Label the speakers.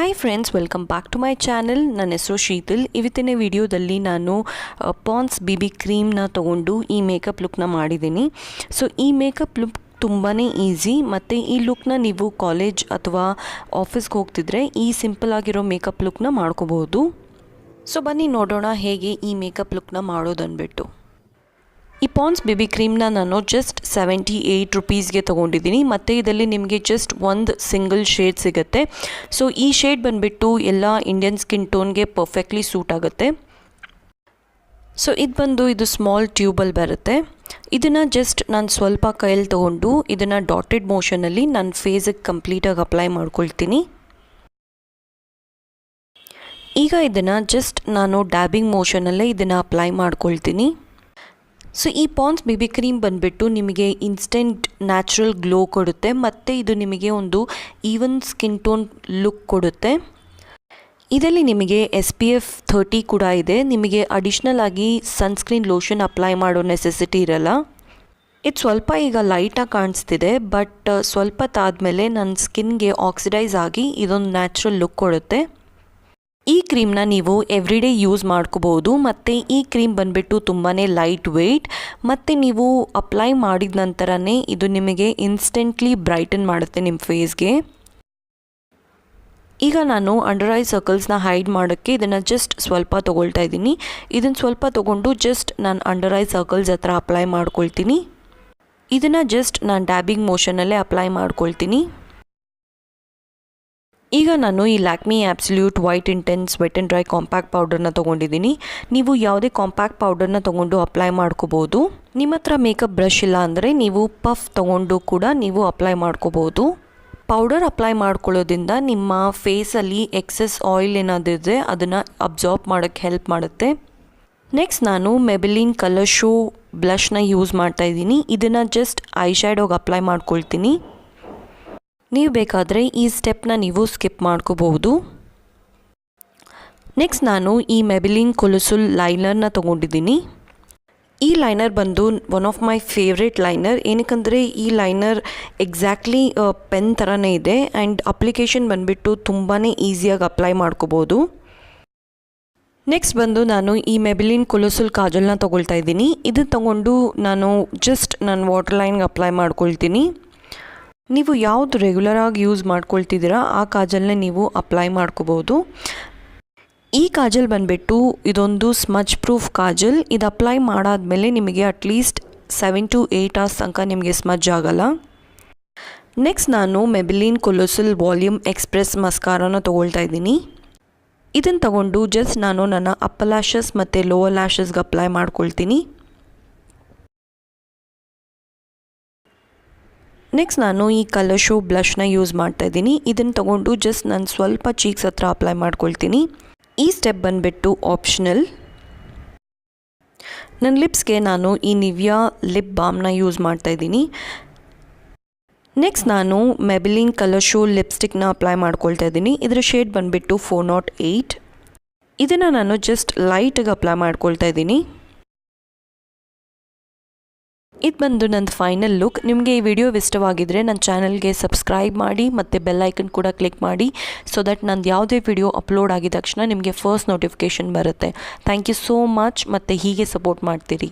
Speaker 1: Hi friends, welcome back to my channel. ನನ್ನ ಹೆಸರು ಶೀತಲ್. ಇವತ್ತಿನ ವಿಡಿಯೋದಲ್ಲಿ ನಾನು ಪಾಂಡ್ಸ್ BB ಕ್ರೀಮ್ನ ತೊಗೊಂಡು ಈ ಮೇಕಪ್ ಲುಕ್ನ ಮಾಡಿದ್ದೀನಿ. ಸೊ ಈ ಮೇಕಪ್ ಲುಕ್ ತುಂಬಾ ಈಸಿ ಮತ್ತು ಈ ಲುಕ್ನ ನೀವು ಕಾಲೇಜ್ ಅಥವಾ ಆಫೀಸ್ಗೆ ಹೋಗ್ತಿದ್ರೆ ಈ ಸಿಂಪಲ್ ಆಗಿರೋ ಮೇಕಪ್ ಲುಕ್ನ ಮಾಡ್ಕೋಬೋದು. ಸೊ ಬನ್ನಿ ನೋಡೋಣ ಹೇಗೆ ಈ ಮೇಕಪ್ ಲುಕ್ನ ಮಾಡೋದನ್ಬಿಟ್ಟು. ಈ ಪಾಂಡ್ಸ್ BB ಕ್ರೀಮ್ನ ನಾನು ಜಸ್ಟ್ 78 ರುಪೀಸ್ಗೆ ತೊಗೊಂಡಿದ್ದೀನಿ ಮತ್ತು ಇದರಲ್ಲಿ ನಿಮಗೆ ಜಸ್ಟ್ ಒಂದು ಸಿಂಗಲ್ ಶೇಡ್ ಸಿಗುತ್ತೆ. ಸೊ ಈ ಶೇಡ್ ಬಂದುಬಿಟ್ಟು ಎಲ್ಲ ಇಂಡಿಯನ್ ಸ್ಕಿನ್ ಟೋನ್ಗೆ ಪರ್ಫೆಕ್ಟ್ಲಿ ಸೂಟ್ ಆಗುತ್ತೆ. ಸೊ ಇದು ಸ್ಮಾಲ್ ಟ್ಯೂಬಲ್ಲಿ ಬರುತ್ತೆ. ಇದನ್ನು ಜಸ್ಟ್ ನಾನು ಸ್ವಲ್ಪ ಕೈಯಲ್ಲಿ ತೊಗೊಂಡು ಇದನ್ನು ಡಾಟೆಡ್ ಮೋಷನಲ್ಲಿ ನನ್ನ ಫೇಸಿಗೆ ಕಂಪ್ಲೀಟಾಗಿ ಅಪ್ಲೈ ಮಾಡ್ಕೊಳ್ತೀನಿ. ಈಗ ಇದನ್ನು ಜಸ್ಟ್ ನಾನು ಡ್ಯಾಬಿಂಗ್ ಮೋಷನಲ್ಲೇ ಇದನ್ನು ಅಪ್ಲೈ ಮಾಡ್ಕೊಳ್ತೀನಿ. ಸೊ ಈ ಪಾಂಡ್ಸ್ BB ಕ್ರೀಮ್ ಬಂದುಬಿಟ್ಟು ನಿಮಗೆ ಇನ್ಸ್ಟೆಂಟ್ ನ್ಯಾಚುರಲ್ ಗ್ಲೋ ಕೊಡುತ್ತೆ ಮತ್ತು ಇದು ನಿಮಗೆ ಒಂದು ಈವನ್ ಸ್ಕಿನ್ ಟೋನ್ ಲುಕ್ ಕೊಡುತ್ತೆ. ಇದರಲ್ಲಿ ನಿಮಗೆ SPF 30 ಕೂಡ ಇದೆ. ನಿಮಗೆ ಅಡಿಷ್ನಲ್ ಆಗಿ ಸನ್ಸ್ಕ್ರೀನ್ ಲೋಷನ್ ಅಪ್ಲೈ ಮಾಡೋ ನೆಸೆಸಿಟಿ ಇರಲ್ಲ. ಇದು ಸ್ವಲ್ಪ ಈಗ ಲೈಟಾಗಿ ಕಾಣಿಸ್ತಿದೆ, ಬಟ್ ಸ್ವಲ್ಪ ತಾದಮೇಲೆ ನನ್ನ ಸ್ಕಿನ್ಗೆ ಆಕ್ಸಿಡೈಸ್ ಆಗಿ ಇದೊಂದು ನ್ಯಾಚುರಲ್ ಲುಕ್ ಕೊಡುತ್ತೆ. ಈ ಕ್ರೀಮ್ನ ನೀವು ಎವ್ರಿಡೇ ಯೂಸ್ ಮಾಡ್ಕೋಬೋದು ಮತ್ತು ಈ ಕ್ರೀಮ್ ಬಂದುಬಿಟ್ಟು ತುಂಬಾ ಲೈಟ್ ವೆಯ್ಟ್ ಮತ್ತು ನೀವು ಅಪ್ಲೈ ಮಾಡಿದ ನಂತರನೇ ಇದು ನಿಮಗೆ ಇನ್ಸ್ಟೆಂಟ್ಲಿ ಬ್ರೈಟನ್ ಮಾಡುತ್ತೆ ನಿಮ್ಮ ಫೇಸ್ಗೆ. ಈಗ ನಾನು ಅಂಡರ್ ಐ ಸರ್ಕಲ್ಸ್ನ ಹೈಡ್ ಮಾಡೋಕ್ಕೆ ಇದನ್ನು ಜಸ್ಟ್ ಸ್ವಲ್ಪ ತೊಗೊಳ್ತಾ ಇದ್ದೀನಿ. ಇದನ್ನು ಸ್ವಲ್ಪ ತೊಗೊಂಡು ಜಸ್ಟ್ ನಾನು ಅಂಡರ್ ಐ ಸರ್ಕಲ್ಸ್ ಹತ್ರ ಅಪ್ಲೈ ಮಾಡ್ಕೊಳ್ತೀನಿ. ಇದನ್ನು ಜಸ್ಟ್ ನಾನು ಡ್ಯಾಬಿಂಗ್ ಮೋಷನಲ್ಲೇ ಅಪ್ಲೈ ಮಾಡ್ಕೊಳ್ತೀನಿ. ಈಗ ನಾನು ಈ Lakme absolute white intense wet and dry compact ಪೌಡರ್ನ ತೊಗೊಂಡಿದ್ದೀನಿ. ನೀವು ಯಾವುದೇ ಕಾಂಪ್ಯಾಕ್ಟ್ ಪೌಡರ್ನ ತೊಗೊಂಡು ಅಪ್ಲೈ ಮಾಡ್ಕೋಬೋದು. ನಿಮ್ಮ ಹತ್ರ ಮೇಕಪ್ ಬ್ರಷ್ ಇಲ್ಲ ಅಂದರೆ ನೀವು ಪಫ್ ತೊಗೊಂಡು ಕೂಡ ನೀವು ಅಪ್ಲೈ ಮಾಡ್ಕೋಬೋದು. ಪೌಡರ್ ಅಪ್ಲೈ ಮಾಡ್ಕೊಳ್ಳೋದ್ರಿಂದ ನಿಮ್ಮ ಫೇಸಲ್ಲಿ ಎಕ್ಸೆಸ್ ಆಯಿಲ್ ಏನಾದಿದ್ರೆ ಅದನ್ನು ಅಬ್ಸಾರ್ಬ್ ಮಾಡೋಕ್ಕೆ ಹೆಲ್ಪ್ ಮಾಡುತ್ತೆ. ನೆಕ್ಸ್ಟ್ ನಾನು ಮೆಬೆಲಿನ್ ಕಲರ್ ಶೋ ಬ್ಲಷ್ನ ಯೂಸ್ ಮಾಡ್ತಾಯಿದ್ದೀನಿ. ಇದನ್ನು ಜಸ್ಟ್ ಐ ಶ್ಯಾಡೋಗೆ ಅಪ್ಲೈ ಮಾಡ್ಕೊಳ್ತೀನಿ. ನೀವು ಬೇಕಾದರೆ ಈ ಸ್ಟೆಪ್ನ ನೀವು ಸ್ಕಿಪ್ ಮಾಡ್ಕೋಬಹುದು. ನೆಕ್ಸ್ಟ್ ನಾನು ಈ ಮೆಬೆಲಿನ್ ಕೊಲೊಸುಲ್ ಲೈನರ್ನ ತೊಗೊಂಡಿದ್ದೀನಿ. ಈ ಲೈನರ್ ಬಂದು one of my favourite liner. ಏನಕ್ಕಂದರೆ ಈ ಲೈನರ್ ಎಕ್ಸಾಕ್ಟ್ಲಿ ಪೆನ್ ಥರನೇ ಇದೆ ಆ್ಯಂಡ್ ಅಪ್ಲಿಕೇಶನ್ ಬಂದುಬಿಟ್ಟು ತುಂಬಾ ಈಸಿಯಾಗಿ ಅಪ್ಲೈ ಮಾಡ್ಕೋಬೋದು. ನೆಕ್ಸ್ಟ್ ನಾನು ಈ ಮೆಬೆಲಿನ್ ಕೊಲೊಸುಲ್ ಕಾಜಲ್ನ ತೊಗೊಳ್ತಾ ಇದ್ದೀನಿ. ಇದನ್ನು ತೊಗೊಂಡು ನಾನು ಜಸ್ಟ್ ನನ್ನ ವಾಟರ್ ಲೈನ್ಗೆ ಅಪ್ಲೈ ಮಾಡ್ಕೊಳ್ತೀನಿ. ನೀವು ಯಾವುದು ರೆಗ್ಯುಲರಾಗಿ ಯೂಸ್ ಮಾಡ್ಕೊಳ್ತಿದ್ದೀರಾ ಆ ಕಾಜಲ್ನೇ ನೀವು ಅಪ್ಲೈ ಮಾಡ್ಕೋಬೋದು. ಈ ಕಾಜಲ್ ಬಂದುಬಿಟ್ಟು ಇದೊಂದು ಸ್ಮಚ್ ಪ್ರೂಫ್ ಕಾಜಲ್. ಇದು ಅಪ್ಲೈ ಮಾಡಾದಮೇಲೆ ನಿಮಗೆ ಅಟ್ಲೀಸ್ಟ್ 7 to 8 hours ತನಕ ನಿಮಗೆ ಸ್ಮಜ್ ಆಗಲ್ಲ. ನೆಕ್ಸ್ಟ್ ನಾನು ಮೆಬೆಲಿನ್ ಕೊಲೊಸುಲ್ ವಾಲ್ಯೂಮ್ ಎಕ್ಸ್ಪ್ರೆಸ್ ಮಸ್ಕಾರಾನ ತೊಗೊಳ್ತಾ ಇದ್ದೀನಿ. ಇದನ್ನು ತಗೊಂಡು ಜಸ್ಟ್ ನಾನು ನನ್ನ ಅಪ್ಪರ್ ಲ್ಯಾಶಸ್ ಮತ್ತು ಲೋವರ್ ಲ್ಯಾಶಸ್ಗೆ ಅಪ್ಲೈ ಮಾಡ್ಕೊಳ್ತೀನಿ. ನೆಕ್ಸ್ಟ್ ನಾನು ಈ ಕಲರ್ ಶೋ ಬ್ಲಷ್ನ ಯೂಸ್ ಮಾಡ್ತಾ ಇದ್ದೀನಿ. ಇದನ್ನು ತೊಗೊಂಡು ಜಸ್ಟ್ ನಾನು ಸ್ವಲ್ಪ ಚೀಕ್ಸ್ ಹತ್ರ ಅಪ್ಲೈ ಮಾಡ್ಕೊಳ್ತೀನಿ. ಈ ಸ್ಟೆಪ್ ಬಂದುಬಿಟ್ಟು ಆಪ್ಷನಲ್. ನನ್ನ ಲಿಪ್ಸ್ಗೆ ನಾನು ಈ ನಿವಿಯಾ ಲಿಪ್ ಬಾಮ್ನ ಯೂಸ್ ಮಾಡ್ತಾ ಇದ್ದೀನಿ. ನೆಕ್ಸ್ಟ್ ನಾನು ಮೆಬೆಲಿನ್ ಕಲರ್ ಶೋ ಲಿಪ್ಸ್ಟಿಕ್ನ ಅಪ್ಲೈ ಮಾಡ್ಕೊಳ್ತಾ ಇದ್ದೀನಿ. ಇದರ ಶೇಡ್ ಬಂದುಬಿಟ್ಟು 408. ಇದನ್ನು ನಾನು ಜಸ್ಟ್ ಲೈಟಾಗಿ ಅಪ್ಲೈ ಮಾಡ್ಕೊಳ್ತಾ ಇದ್ದೀನಿ. ಇದು ಬಂದು ನನ್ನ ಫೈನಲ್ ಲುಕ್. ನಿಮಗೆ ಈ ವಿಡಿಯೋ ಇಷ್ಟವಾಗಿದ್ದರೆ ನನ್ನ ಚಾನಲ್ಗೆ ಸಬ್ಸ್ಕ್ರೈಬ್ ಮಾಡಿ ಮತ್ತು ಬೆಲ್ ಐಕನ್ ಕೂಡ ಕ್ಲಿಕ್ ಮಾಡಿ, ಸೊ ದಟ್ ನಂದು ಯಾವುದೇ ವಿಡಿಯೋ ಅಪ್ಲೋಡ್ ಆಗಿದ ತಕ್ಷಣ ನಿಮಗೆ ಫಸ್ಟ್ ನೋಟಿಫಿಕೇಷನ್ ಬರುತ್ತೆ. ಥ್ಯಾಂಕ್ ಯು ಸೋ ಮಚ್ ಮತ್ತು ಹೀಗೆ ಸಪೋರ್ಟ್ ಮಾಡ್ತೀರಿ.